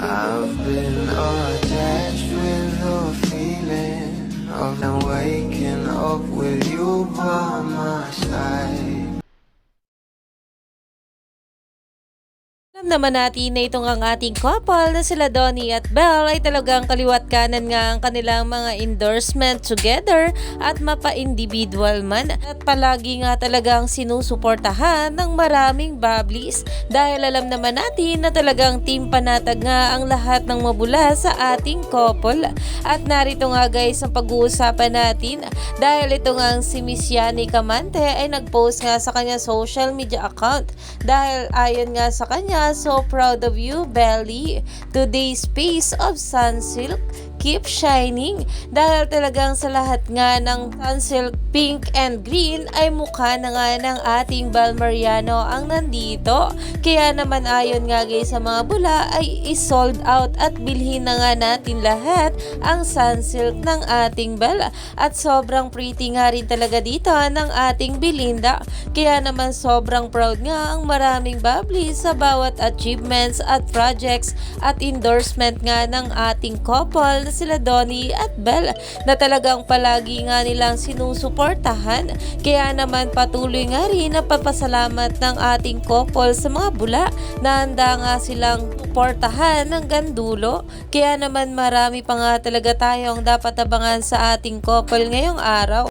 I've been attached with the feeling of now waking up with you by my side. Alam naman natin na itong ang ating couple na sila Donnie at Belle ay talagang kaliwat kanan nga ang kanilang mga endorsement together at mapa-individual man at palagi nga talagang sinusuportahan ng maraming bablis dahil alam naman natin na talagang team panatag nga ang lahat ng mabula sa ating couple. At narito nga guys ang pag-uusapan natin dahil ito nga si Miss Yani Camante ay nag-post nga sa kanya social media account dahil ayon nga sa kanya, so proud of you, Belly. Today's piece of Sunsilk, keep shining. Dahil talagang sa lahat nga ng Sunsilk pink and green ay mukha na nga ng ating Belle Mariano ang nandito. Kaya naman ayon nga guys sa mga bula ay is-sold out at bilhin na nga natin lahat ang Sunsilk ng ating Belle. At sobrang pretty nga rin talaga dito ng ating Belinda. Kaya naman sobrang proud nga ang maraming babli sa bawat achievements at projects at endorsement nga ng ating couple na sila Donnie at Belle na talagang palagi nga nilang sinusuportahan. Kaya naman patuloy nga rin na papasalamat ng ating couple sa mga bula na handa nga silang suportahan hanggang dulo. Kaya naman marami pa nga talaga tayong dapat abangan sa ating couple ngayong araw.